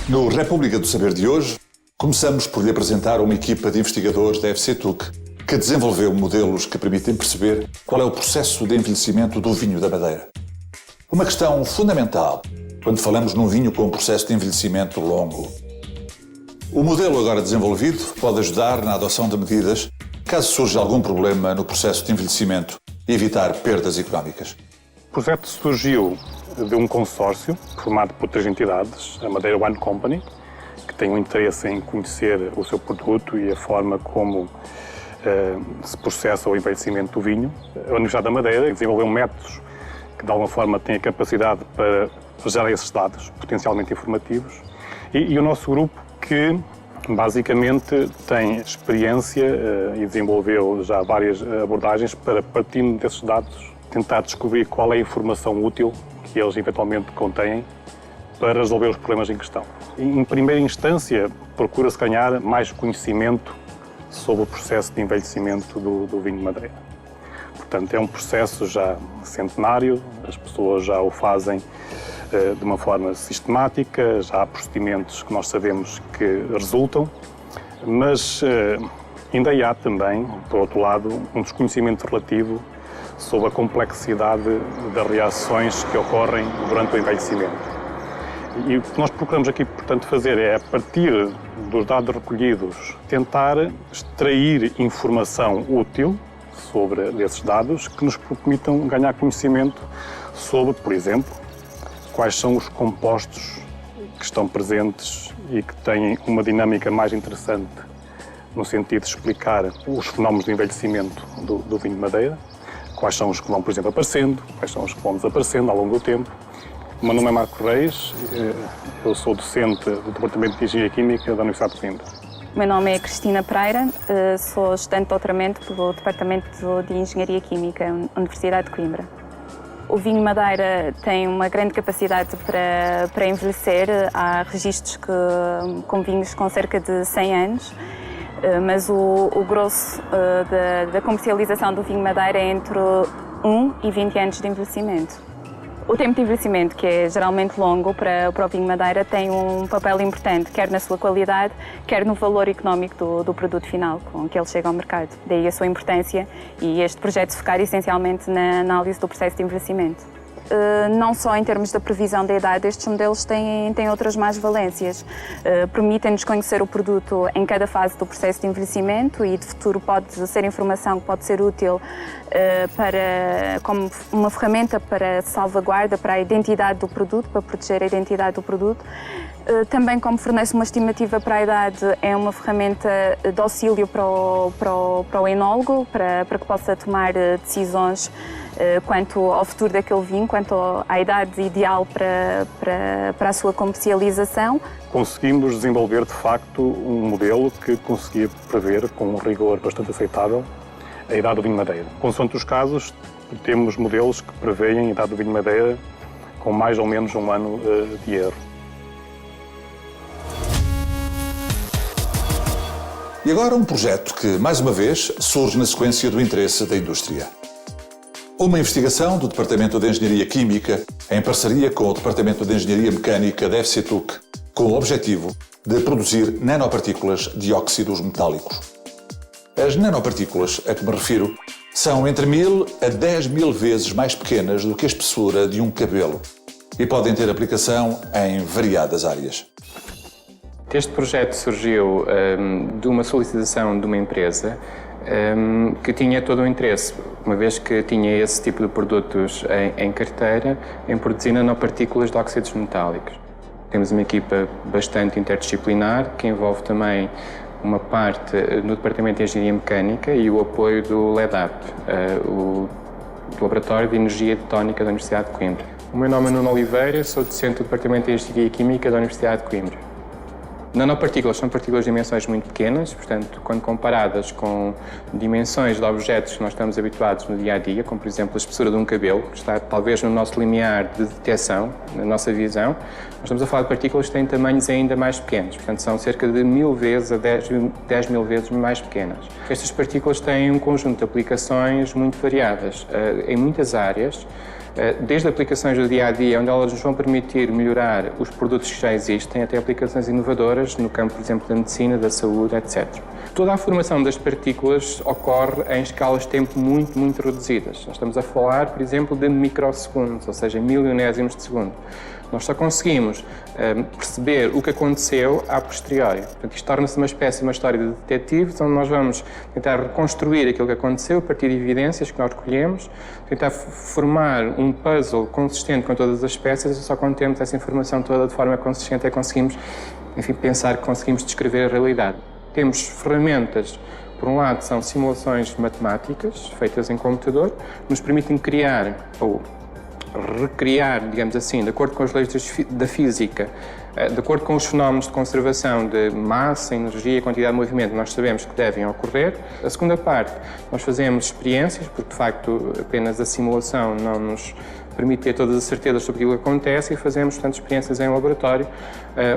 No República do Saber de hoje, começamos por lhe apresentar uma equipa de investigadores da FC TUC que desenvolveu modelos que permitem perceber qual é o processo de envelhecimento do vinho da Madeira. Uma questão fundamental quando falamos num vinho com um processo de envelhecimento longo. O modelo agora desenvolvido pode ajudar na adoção de medidas caso surja algum problema no processo de envelhecimento e evitar perdas económicas. O projeto surgiu de um consórcio formado por 3 entidades, a Madeira Wine Company, que tem um interesse em conhecer o seu produto e a forma como se processa o envelhecimento do vinho. A Universidade da Madeira desenvolveu métodos que de alguma forma têm a capacidade para gerar esses dados potencialmente informativos e o nosso grupo que basicamente tem experiência e desenvolveu já várias abordagens para, partindo desses dados, tentar descobrir qual é a informação útil que eles eventualmente contêm para resolver os problemas em questão. Em primeira instância, procura-se ganhar mais conhecimento sobre o processo de envelhecimento do vinho de Madeira. Portanto, é um processo já centenário, as pessoas já o fazem de uma forma sistemática, já há procedimentos que nós sabemos que resultam, mas ainda há também, por outro lado, um desconhecimento relativo sobre a complexidade das reações que ocorrem durante o envelhecimento. E o que nós procuramos aqui, portanto, fazer é, a partir dos dados recolhidos, tentar extrair informação útil sobre esses dados que nos permitam ganhar conhecimento sobre, por exemplo, quais são os compostos que estão presentes e que têm uma dinâmica mais interessante no sentido de explicar os fenómenos de envelhecimento do vinho de Madeira, quais são os que vão, por exemplo, aparecendo, quais são os que vão desaparecendo ao longo do tempo. O meu nome é Marco Reis, eu sou docente do Departamento de Engenharia Química da Universidade de Coimbra. O meu nome é Cristina Pereira, sou estudante de doutoramento do Departamento de Engenharia Química da Universidade de Coimbra. O vinho Madeira tem uma grande capacidade para envelhecer. Há registros com vinhos com cerca de 100 anos, mas o grosso da comercialização do vinho Madeira é entre 1 e 20 anos de envelhecimento. O tempo de envelhecimento, que é geralmente longo para o vinho Madeira, tem um papel importante, quer na sua qualidade, quer no valor económico do produto final com que ele chega ao mercado. Daí a sua importância e este projeto se focar essencialmente na análise do processo de envelhecimento. Não só em termos da previsão da idade, estes modelos têm outras mais-valências. Permitem-nos conhecer o produto em cada fase do processo de envelhecimento e de futuro pode ser informação que pode ser útil como uma ferramenta para salvaguarda, para a identidade do produto, para proteger a identidade do produto. Também como fornece uma estimativa para a idade, é uma ferramenta de auxílio para o enólogo, para que possa tomar decisões quanto ao futuro daquele vinho, quanto à idade ideal para a sua comercialização. Conseguimos desenvolver, de facto, um modelo que conseguia prever, com um rigor bastante aceitável, a idade do vinho Madeira. Consoante os casos, temos modelos que prevêem a idade do vinho Madeira com mais ou menos um ano de erro. E agora um projeto que, mais uma vez, surge na sequência do interesse da indústria. Uma investigação do Departamento de Engenharia Química, em parceria com o Departamento de Engenharia Mecânica da FC TUC, com o objetivo de produzir nanopartículas de óxidos metálicos. As nanopartículas a que me refiro são entre 1000 a 10.000 vezes mais pequenas do que a espessura de um cabelo e podem ter aplicação em variadas áreas. Este projeto surgiu de uma solicitação de uma empresa que tinha todo o interesse, uma vez que tinha esse tipo de produtos em carteira, em produzir nanopartículas de óxidos metálicos. Temos uma equipa bastante interdisciplinar, que envolve também uma parte no Departamento de Engenharia Mecânica e o apoio do LEDAP, o Laboratório de Energia Tónica da Universidade de Coimbra. O meu nome é Nuno Oliveira, sou docente do Departamento de Engenharia Química da Universidade de Coimbra. Nanopartículas são partículas de dimensões muito pequenas, portanto, quando comparadas com dimensões de objetos que nós estamos habituados no dia-a-dia, como, por exemplo, a espessura de um cabelo, que está talvez no nosso limiar de detecção, na nossa visão, nós estamos a falar de partículas que têm tamanhos ainda mais pequenos, portanto, são cerca de 1000 vezes a 10 mil vezes mais pequenas. Estas partículas têm um conjunto de aplicações muito variadas em muitas áreas, desde aplicações do dia-a-dia, onde elas nos vão permitir melhorar os produtos que já existem, até aplicações inovadoras no campo, por exemplo, da medicina, da saúde, etc. Toda a formação das partículas ocorre em escalas de tempo muito reduzidas. Nós estamos a falar, por exemplo, de microsegundos, ou seja, milionésimos de segundo. Nós só conseguimos perceber o que aconteceu a posteriori. Portanto, isto torna-se uma história de detetives, onde nós vamos tentar reconstruir aquilo que aconteceu a partir de evidências que nós recolhemos, tentar formar um puzzle consistente com todas as peças, e só quando temos essa informação toda de forma consistente é que conseguimos, enfim, pensar que conseguimos descrever a realidade. Temos ferramentas, por um lado, são simulações matemáticas feitas em computador, que nos permitem criar ou recriar, digamos assim, de acordo com as leis da física, de acordo com os fenómenos de conservação de massa, energia e quantidade de movimento que nós sabemos que devem ocorrer. A segunda parte, nós fazemos experiências, porque de facto apenas a simulação não nos permite ter todas as certezas sobre aquilo que acontece, e fazemos, portanto, experiências em laboratório,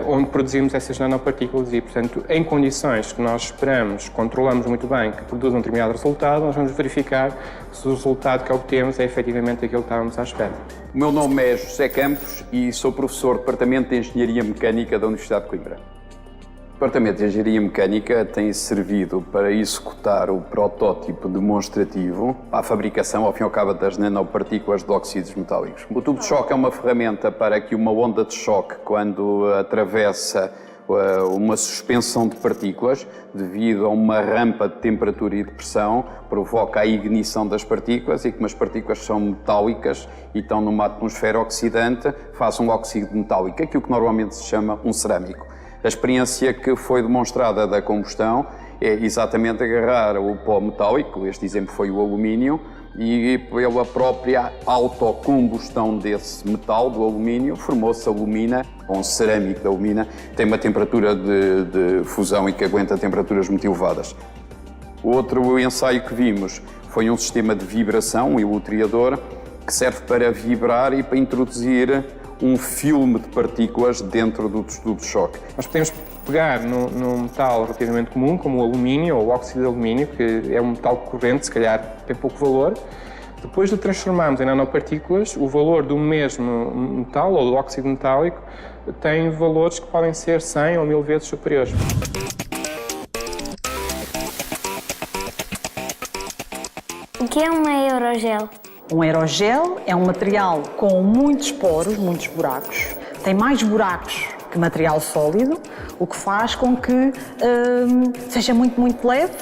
onde produzimos essas nanopartículas e, portanto, em condições que nós esperamos, controlamos muito bem, que produzam um determinado resultado, nós vamos verificar se o resultado que obtemos é efetivamente aquilo que estávamos à espera. O meu nome é José Campos e sou professor do Departamento de Engenharia Mecânica da Universidade de Coimbra. O Departamento de Engenharia Mecânica tem servido para executar o protótipo demonstrativo para a fabricação, ao fim e ao cabo, das nanopartículas de óxidos metálicos. O tubo de choque é uma ferramenta para que uma onda de choque, quando atravessa uma suspensão de partículas, devido a uma rampa de temperatura e de pressão, provoca a ignição das partículas, e como as partículas são metálicas e estão numa atmosfera oxidante, faz um óxido metálico, aquilo que normalmente se chama um cerâmico. A experiência que foi demonstrada da combustão é exatamente agarrar o pó metálico, este exemplo foi o alumínio, e pela própria autocombustão desse metal, do alumínio, formou-se alumina, ou um cerâmico de alumina, que tem uma temperatura de fusão e que aguenta temperaturas muito elevadas. O outro ensaio que vimos foi um sistema de vibração, um ilutriador, que serve para vibrar e para introduzir um filme de partículas dentro do tubo de choque. Nós podemos pegar num metal relativamente comum, como o alumínio ou o óxido de alumínio, que é um metal corrente, se calhar tem pouco valor. Depois de transformarmos em nanopartículas, o valor do mesmo metal ou do óxido metálico tem valores que podem ser 100 ou 1000 vezes superiores. O que é um aerogel? Um aerogel é um material com muitos poros, muitos buracos. Tem mais buracos que material sólido, o que faz com que seja muito leve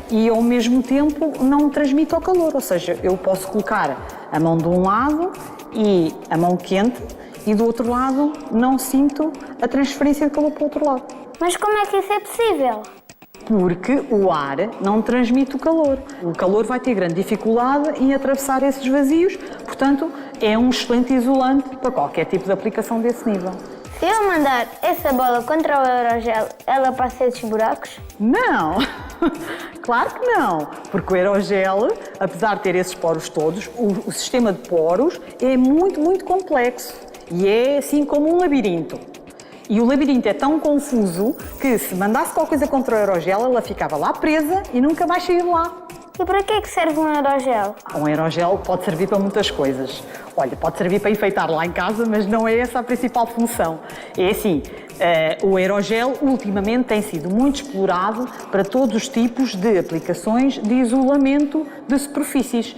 e, ao mesmo tempo, não transmita o calor. Ou seja, eu posso colocar a mão de um lado e a mão quente, e do outro lado não sinto a transferência de calor para o outro lado. Mas como é que isso é possível? Porque o ar não transmite o calor. O calor vai ter grande dificuldade em atravessar esses vazios, portanto, é um excelente isolante para qualquer tipo de aplicação desse nível. Se eu mandar essa bola contra o aerogel, ela passa esses buracos? Não! Claro que não, porque o aerogel, apesar de ter esses poros todos, o sistema de poros é muito complexo e é assim como um labirinto. E o labirinto é tão confuso que, se mandasse qualquer coisa contra o aerogel, ela ficava lá presa e nunca mais saía de lá. E para que é que serve um aerogel? Um aerogel pode servir para muitas coisas. Olha, pode servir para enfeitar lá em casa, mas não é essa a principal função. É assim, o aerogel ultimamente tem sido muito explorado para todos os tipos de aplicações de isolamento de superfícies.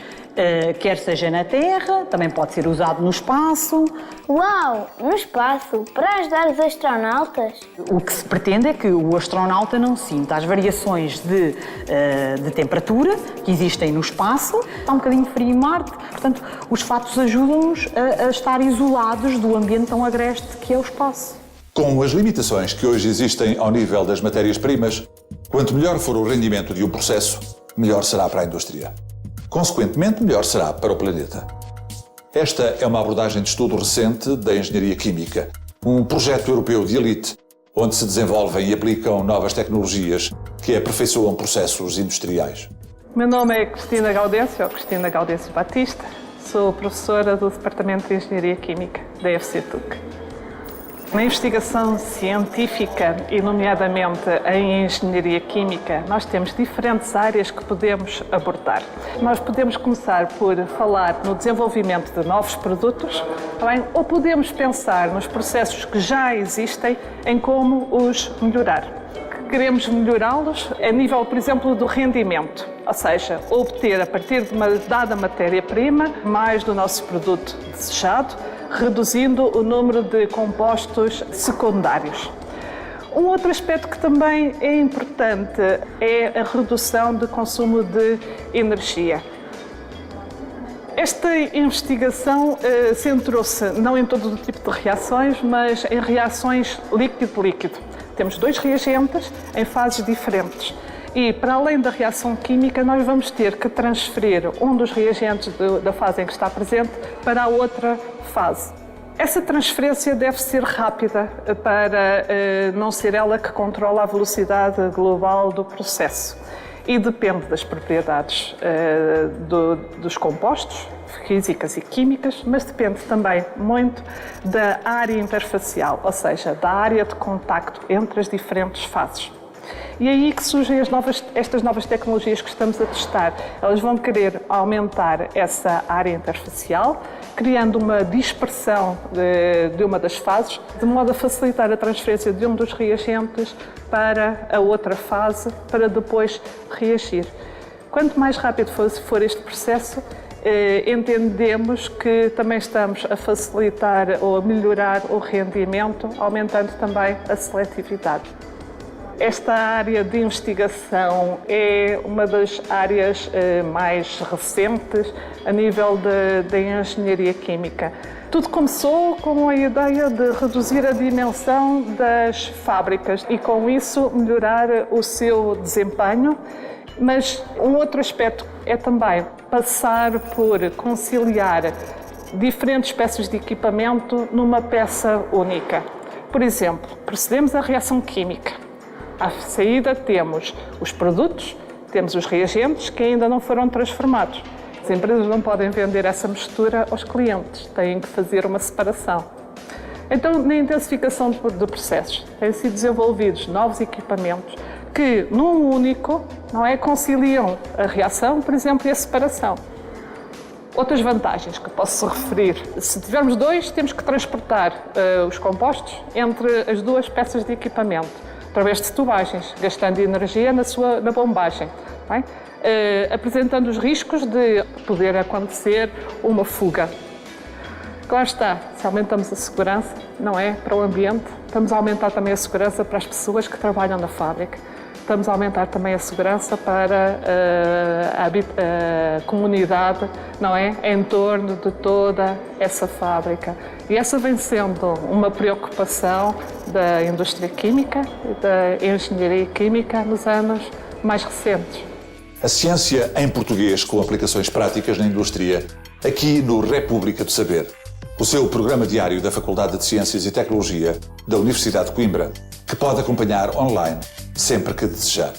Quer seja na Terra, também pode ser usado no espaço. Uau! No espaço? Para ajudar os astronautas? O que se pretende é que o astronauta não sinta as variações de temperatura que existem no espaço. Está um bocadinho frio em Marte, portanto, os fatos ajudam-nos a estar isolados do ambiente tão agreste que é o espaço. Com as limitações que hoje existem ao nível das matérias-primas, quanto melhor for o rendimento de um processo, melhor será para a indústria. Consequentemente, melhor será para o planeta. Esta é uma abordagem de estudo recente da engenharia química, um projeto europeu de elite, onde se desenvolvem e aplicam novas tecnologias que aperfeiçoam processos industriais. Meu nome é Cristina Gaudêncio, Batista. Sou professora do Departamento de Engenharia Química da FCTUC. Na investigação científica e, nomeadamente, em engenharia química, nós temos diferentes áreas que podemos abordar. Nós podemos começar por falar no desenvolvimento de novos produtos, ou podemos pensar nos processos que já existem em como os melhorar. Queremos melhorá-los a nível, por exemplo, do rendimento, ou seja, obter a partir de uma dada matéria-prima mais do nosso produto desejado, reduzindo o número de compostos secundários. Um outro aspecto que também é importante é a redução de consumo de energia. Esta investigação centrou-se não em todo o tipo de reações, mas em reações líquido-líquido. Temos 2 reagentes em fases diferentes. E, para além da reação química, nós vamos ter que transferir um dos reagentes da fase em que está presente para a outra fase. Essa transferência deve ser rápida para não ser ela que controla a velocidade global do processo. E depende das propriedades dos compostos, físicas e químicas, mas depende também muito da área interfacial, ou seja, da área de contacto entre as diferentes fases. E é aí que surgem estas novas tecnologias que estamos a testar. Elas vão querer aumentar essa área interfacial, criando uma dispersão de uma das fases, de modo a facilitar a transferência de um dos reagentes para a outra fase, para depois reagir. Quanto mais rápido for este processo, entendemos que também estamos a facilitar ou a melhorar o rendimento, aumentando também a seletividade. Esta área de investigação é uma das áreas mais recentes a nível da engenharia química. Tudo começou com a ideia de reduzir a dimensão das fábricas e, com isso, melhorar o seu desempenho. Mas um outro aspecto é também passar por conciliar diferentes peças de equipamento numa peça única. Por exemplo, procedemos à reação química. À saída temos os produtos, temos os reagentes que ainda não foram transformados. As empresas não podem vender essa mistura aos clientes, têm que fazer uma separação. Então, na intensificação de processos, têm sido desenvolvidos novos equipamentos que, num único, conciliam a reação, por exemplo, e a separação. Outras vantagens que posso referir: se tivermos 2, temos que transportar os compostos entre as 2 peças de equipamento, através de tubagens, gastando energia na bombagem, apresentando os riscos de poder acontecer uma fuga. Claro está, se aumentamos a segurança, para o ambiente, estamos a aumentar também a segurança para as pessoas que trabalham na fábrica. Estamos a aumentar também a segurança para a comunidade, em torno de toda essa fábrica. E essa vem sendo uma preocupação da indústria química e da engenharia química nos anos mais recentes. A ciência em português com aplicações práticas na indústria, aqui no República do Saber, o seu programa diário da Faculdade de Ciências e Tecnologia da Universidade de Coimbra, que pode acompanhar online sempre que desejar.